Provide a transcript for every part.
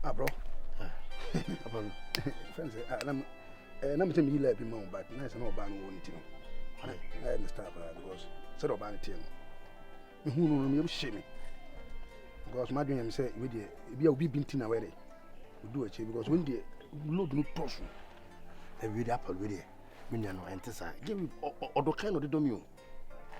Ah, bro. Friends, I'm telling you, let me know, but nice and all ban won't you know. I understand because said of vanity. Who know me, shame me. Because my dream say, with you, be binting away. We do it because when the load no person, every apple with it. When you know, and give me or the kind of the domino.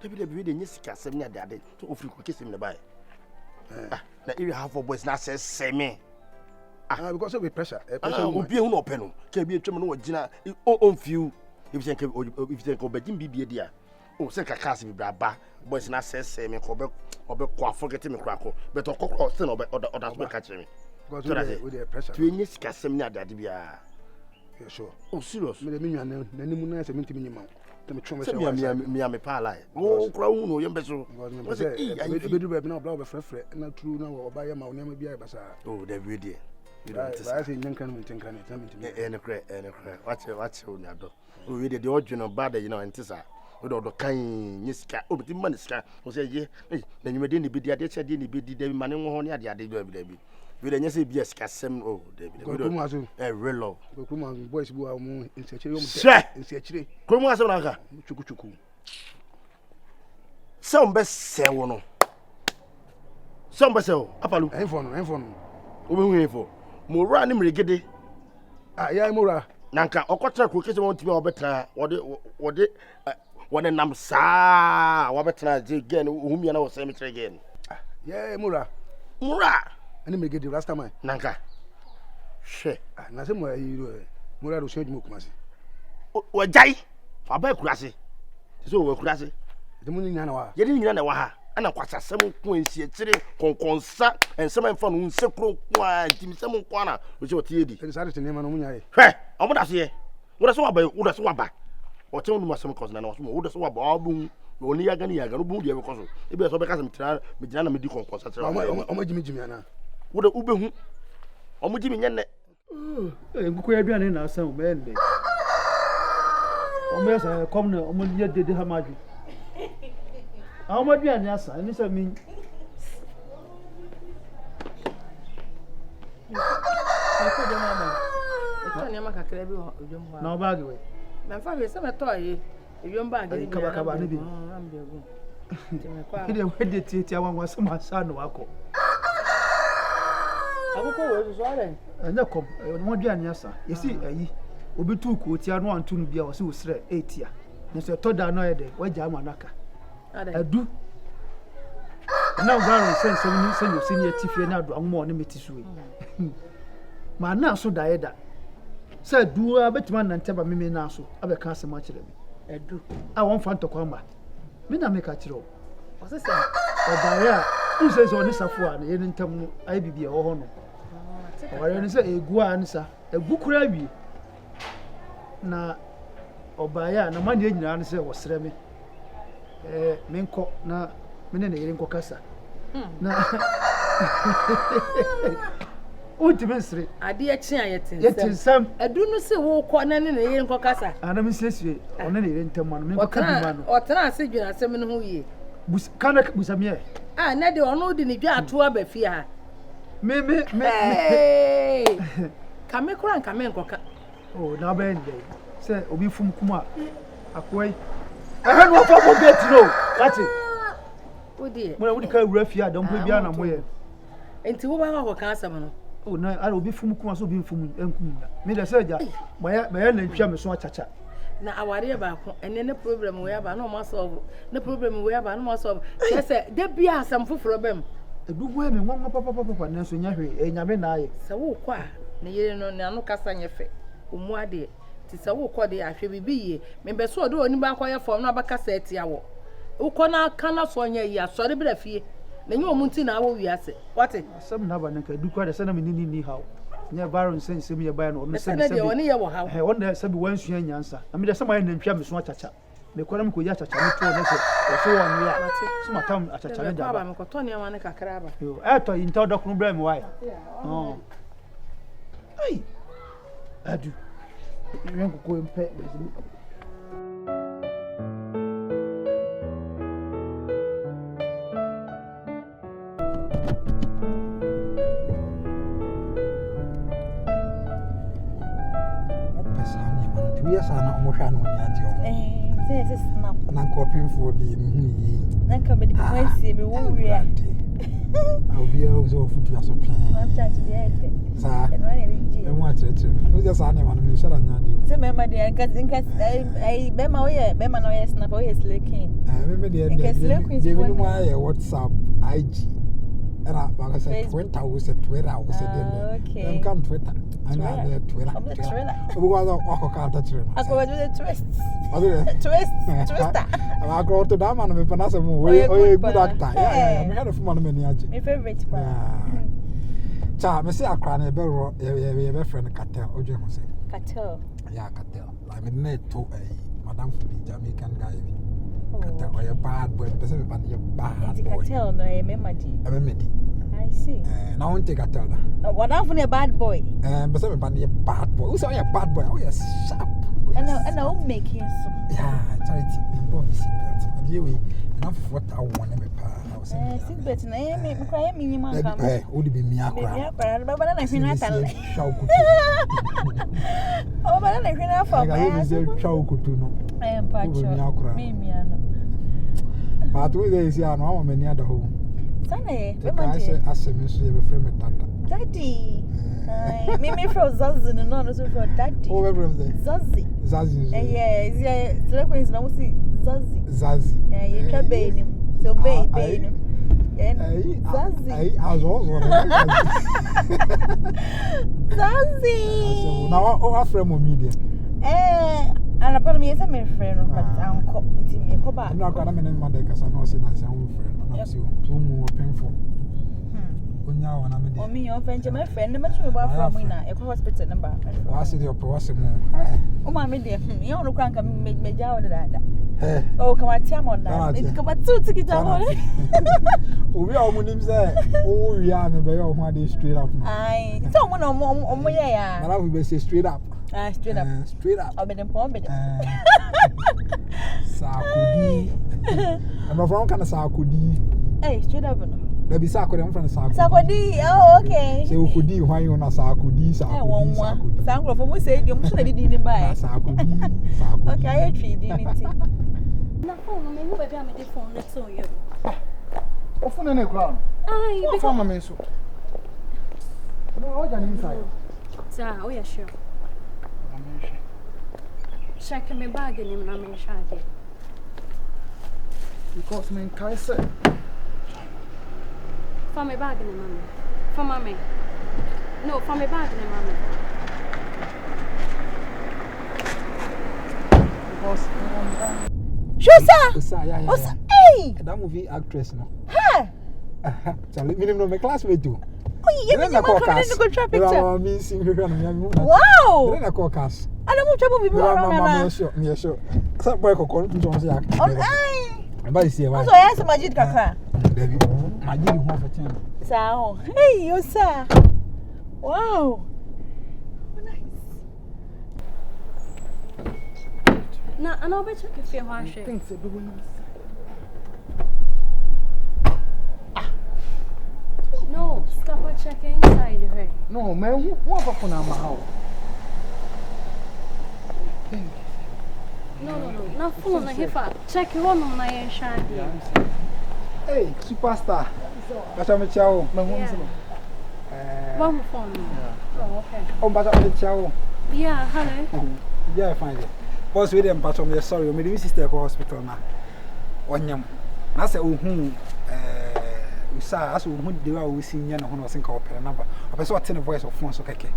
David, every day, yes, can send me a daddy to offer kiss him the by. Now, you have a boys not says, say me. Because of the pressure. Will be an open. Can be a terminal dinner on few. If you think of Bedim be dear. Oh, send a cast with Braba. Boys not says, say me, or forgetting me crackle. But of course, son of that's what catching me. Because with the pressure. Twin yes, can send me a daddy. Yeah, sure. Oh, serious. Me, the million, the moon has a minimum. Me, I'm a pally. Oh, crown, no, young vessel. I will be no blow of a not true now or buy a man, never be a bazaar. Oh, they're ready. I think young can think and a crack and a crack. What's your nado? We did the original bad, you know, and Tessa. With all the kind, yes, oh, the money scar was a year. Then you didn't be the idea, didn't be the money on the other baby. We didn't say be a scassem, oh, David. A real low. Boys who are more in such a come on, Chuku. Some best say one. Some best sell, Apalu, and for Ubu for Mura Nimrigede. Ah, yeah, Mura. Nanka, or Cotta, who kiss want to be or better, what a num sa, what better again, whom you know, cemetery again. Yeah, Mura. And he may get the last time. Nanka. She, nothing where you Mura to change Mukmasi. What die? For by classy. So we're classy. The moon in an hour. You didn't know why. And I was a 7 points here, consa, and some fun who several some corner, which was here. And started to name an onion. Hey, I want to say, what is what by what is what by? Or tell me some cousin and what is what boom. Only again, you are going to boom your cousin. It was because I'm trying to be medical concert. Oh, Jimmy. What a Uber or Jimmy Yan. Queer be an in some man. Oh, yes, I come now, almost yet did have magic. How much be an answer? And this I mean. No bag away. My father is a toy. If you're back, I come back. I'm he didn't wait the theatre one was my son. Wako. I will go as well. And no come, one be an answer. You see, will be too cool. Tier 1 to be our so 8 year. Mr. Todd, no idea. Where Jamanaka. I do. Now, Baron sends some senior Tiffy and now more limited. My now so died. Sir, do I bet man and tell me now so I will cast a much of me. I do. I want fun to come back. Me na make a throw. What's the same? Or who says on this affair, and in term I be a honor. Or any say a guansa, a book rabbi. Na Obaya, no money in answer was Remy. Minko, na Minnie in Cocassa. Ultimately, I dear yet in some. I do not say who corner in the Yen Cocassa. And I'm Sissy, on any interman, or Tana said you are 7 who ye. Canak was a mere. Ah, Neddy or no, didn't you have to have a fear? Me, come crank, come in coca. Oh, now bend day. Say, Obi from Kuma. A quay. I had no problem get to know. That's it. Oh, dear. When I would call Refia, don't put beyond away. And to our castle. Oh, no, I will be from Kuma, so be from Nkuma. Made a surgeon. My name is so much. Now, I worry about and then the problem we have, no more solve. The problem we have, no more solve. Yes, there be some food for them. The good women won't papa, and so Yahweh, and Yamena. So, qua, no Cassania fe. Umwadi. Tis a walk or the actually be. Maybe so do any back for no cassette. Yawo. Ukona cannot soon ye, sorry, but a fee. Then you won't in our we ask it. What it? Some never do quite a sentiment in how. Near Baron sends me a ban or Miss Sandy. I wonder some once you answer. I mean, somebody named James Watcha. The Quantum Kuyata or so on me. Some time at a challenge. I'm Cotonia Manica Crabba. You after in Todd Problem, why? Oh, hey, I do. You won't go and pay with me. sana omosha no nyati o say snap na ko pinfo di yi na ka be di wansi me wo wia obi o so futu aso pin Snapchat bi ete sa e no na ji e mo atrete o je sa na ma no me shara nyadi o say me ma di nka ai be ma na oye snap oye slaking me de de me no aye WhatsApp IG era ba ka say Twitter o se Twitter o se de dem kan Twitter anga de Twitter o go go o ka ta tire ako wa do twist twister ama ko to da man me pana se mo we good actor yeah me had of man me ni age my favorite part cha me say akra na be ro ye be friend cartel oje ho say cartel yeah cartel like me na to madam for the Jamaican guy cartel or bad boy be say me ban ye bad boy cartel no e me madi I see na won take cartel da what am for a bad boy be say me ban ye bad boy who say you bad boy oh you sharp and I make him so yeah charity boy secret and you we na for what I want me pa I was saying secret na me cry me ni man kam o di be mi akra ba na hwina tan shaw kutu o ba na hwina fa ba ya se shaw kutu no pacho me ano but we dey see ano am mani ada ho Sane, be man say asem so ye be frame tata daddy me from Zazi no so for daddy oh be frame Zazi yeah telecoins na musi Zazi you try be ni so be no Zazi azo Zazi now o frame media ana pa me say me friend no but anko nti me ko ba na akara me ne ma de kasa no se na se ho friend na se so mu openfo onya wana me de o mi o fenje me friend me tumi ba from na e ko hospital number wa se de opo wa se mu o ma me de ye ono kran ka me ja o da o kama tia mo na e kama tu tikita mo obi a mo nim say o wi a me be yo ho ade straight up ai so mo no mo ye ya na we be say straight up straight up o be dem pon be dem sakudi I'm from kind of sakudi straight up no there be sakudi I'm from sakudi oh okay say ukudi why you na sakudi sango for mo say dem so na di ni ba sakudi okay I three di ni ti na phone me who be am dey phone na so you o phone na kwa ai be phone me so no o ja ni inside sa oh yeah sure check me bag in na me shade because me kai say for me bag in mommy for mommy no for me bag in mommy because Shusa yeah hey that movie actress no ha Charlie minimum my classmate too you need to come in go try picture me sing her no wow then I call cast ana mo twa bi na me sure say boy kokon nto on say ak ba isi wa so yes majid kakra David majid ho fa chen sao hey you sir wow na ana be check if you wa she things do we no stop checking inside her no man who fa phone na ma how no na phone na hefa check one on na yen shade hey superstar bacha me chao na won so one phone oh okay o bacha me chao yeah hello yeah fine boss we dem bacha me sorry me the sister ko hospital na onyam na say ohun usa aso ohun de wa wo si nya na hono se nka opere number apeso what the voice of phone so keke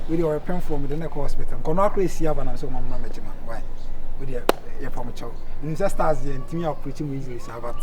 we dey pen from the neck hospital kono akra si aba na so mama na mejima why we dey ye pom chow in stars ye ntimi approach mu easily sabat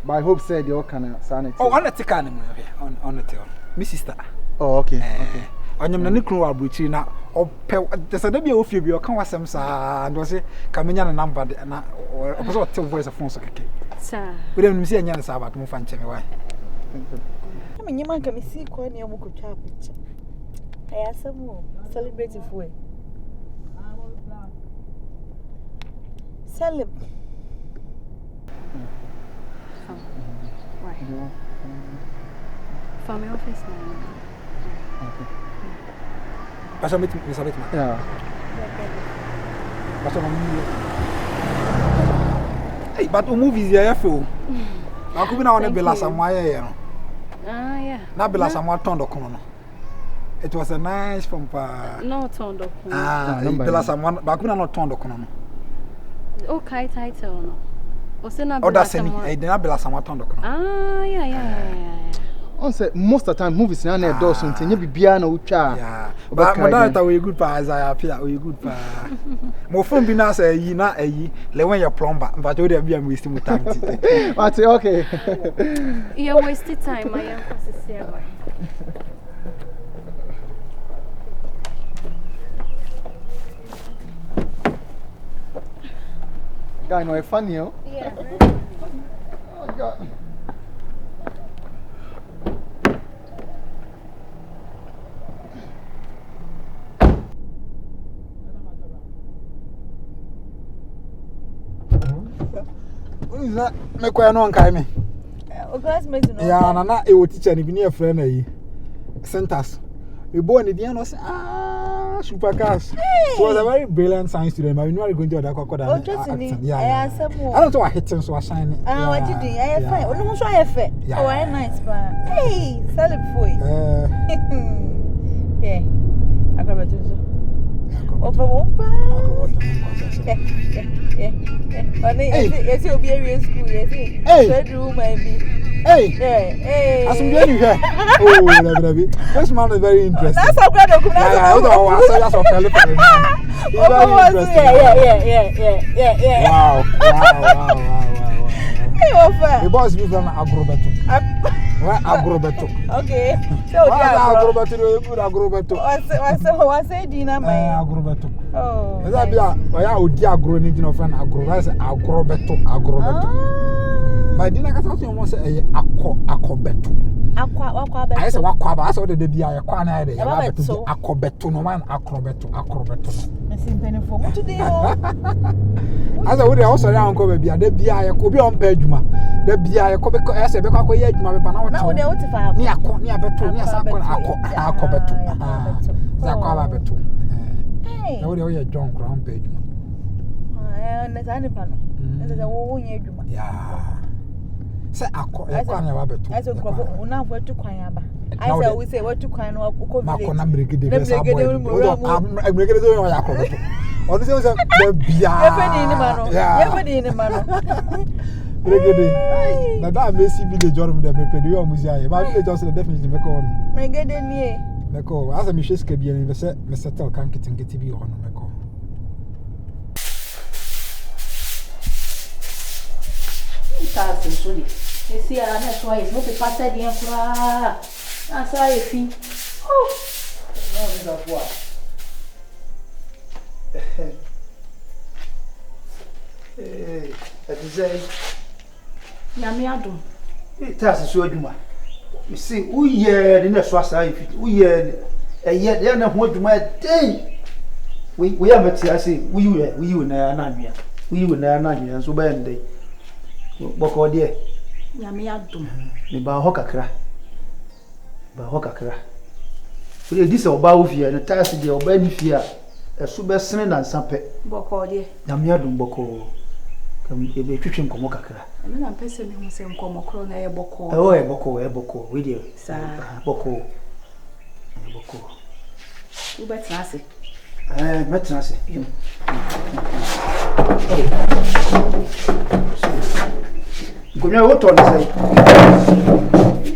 but I hope said you can sanity oh on the ticker on the tail my sister oh okay okay onyam na ne kru abrochi na ope desada bia ofie bia oka wasem sa and say kamenya na number na opeso what the voice of phone so keke sir we dem see anya na sabat mu fa ncheme why me nyima ka me si ko ne mu ko twa picture I samu celebrate way celeb right from my office now bacha me sabet ma yeah But on hey, but movies here for. I could be now on a Bella somewhere. Ah, yeah. Not Bella somewhere turned corner. It was a nice from no turned up. Bella someone, but I could not turn the corner. Okay, title no. Oh, that's any. I did not Bella somewhere turned the corner. Ah, yeah. On say most of the time movies na na do so ntenye bibia na utwa. Yeah. But moderator we good pa Isaiah appear we good pa. Mo phone bi na say yi na ayi le when your plumber but we dey be am waste mu time. But okay. You wasted time my young sister. Guy no funny oh. Yeah. Oh god. Is that me kwa no nkai me? O classmate no. Yeah, na e wo teacher ni bi na friend na yi. Centers. We born in the end was super cast. She was a very brilliant science student, but we knew we going to do that. Oh, just yeah. I don't know what hitting so shiny. Ah, what you doing? I fine. Oh, no, so I fair. Oh, I nice, but hey, sell it for you. Yeah, I grab it. Over one yeah. Yes, you'll be a school. Yes, bedroom, maybe. Hey. As we here. Oh, this man is very interesting. That's how great. Yeah, that's what I'm telling you. Wow. The boss be from Agrobeto. Where Agrobeto? Okay. So Agrobeto, good Agrobeto. What's say Dina my Agrobeto. Oh. That be a odi agro ni no friend agro. That's Agrobeto. But Dina ka say almost say akobeto. Akwa I say wakwa ba so de bia ye kwa na de. Akobeto no man akrobeto. Simpenfo. What do you? As I would also around come bia de bia ye ko bi on pa adwuma. De bia ye ko be ko ese be kwa ko ye adwuma be ba na wo. Na wo de wo te fa. Ni abeto ni asa akobeto. Za kwa ba beto. Na wo de wo ye John kra on pa adwuma. Na za ni pa no. Na za wo nye adwuma. Yeah. Say akwa na ba beto. I say krofo una fo tu kwan aba. I say we say what tu kwan no ko village. Ma ko na brigade be sa boy. Brigade do yo ya krobeto. Onu se de bia. Ye fe ni ma no. Brigade. Na da Messi village or me pe do yo muzi aye. Ba village just definitely me ko on. Brigade ni e. Me ko as me hweska bia ni be se me settle kan kitingiti bi ho no me ko. Tá, sensori. Esse ara na sua isso, não te passa de enfra. Ah, sai fim. Não me dá boa. É dizer, Nyame adom. tá se sua adwuma. You see, o ye na so asa yi fit. O ye ye na ho adwuma den. We am tia say, we na anwea. We na anwea so ba ndai. Boko de. Nyame adom. Me ba ho kakra. So e dise oba wo fie na tia se de oba ni fie a eso be sene na nsape. Boko de. Nyame adom boko. Kam e be twetwe nkomo kakra. Eno na pese me ho se nkomo kro na e boko. E boko. We dey. Sa Boko. U betina ase. Metina ase. Gonya wo to na sai.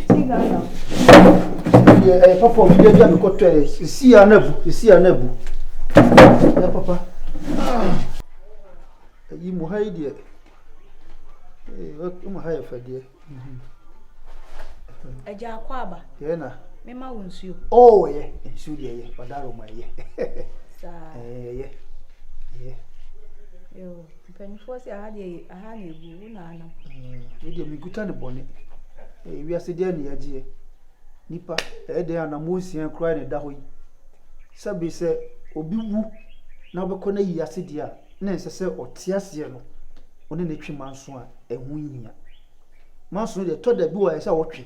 Tigana. Papa o bia bia me ko to esi anabu. Papa. Yi mo ha ide. Mo ha ya fadie. Eja akwaba. Ye na. Me ma wonsuo. Oh ye, nsuo de ye, padaro ma ye. Sa. Ye. Yo, penfo si aha na ebu na anam. We de mi guta ne bone. Wi ase de na yagie. Nipa de anamo nsia kra ne da hoyi. Sabi se obi wu na obekọ na yi ase de a na nse se otiase no. One na twi manso a ehu nyia. Manso de to da bi wo se wotwe.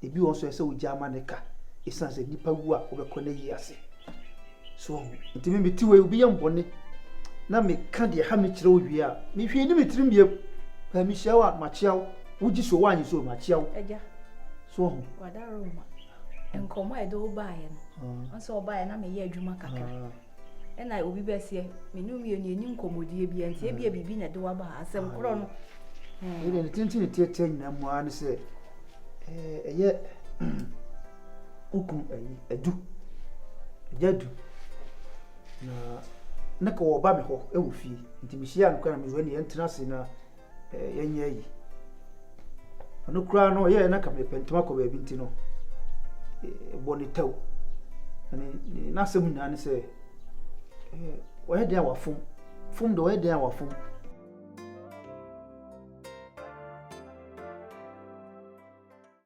Ebi won so se ogya ma ne ka. Esan se nipa wu a obekọ na yi ase. So, ntimi meti we obi yam bone. na me ka de ha me kire owie a me hwie ni me tirim ye pa me hia wa ma chiaw wuji so wa anyi so ma chiaw eja so ho wada roma enkomo edo baaye no onso baaye na me ye adwuma kakra na obi besie me nu mi eni nkomodie bi anti e bia bibi na de wa ba asem kro no ile ni tintin tietie nyina mu an se eye ukun edu jadu na ka wo ba me ho e wo fie nti me hia no kana me zo ne entra se na yenye yi ono kura no ye na ka me pentuma ko ba bi nti no boni taw ani na asem nyina ne se wo he dia wa fom do we dia wa fom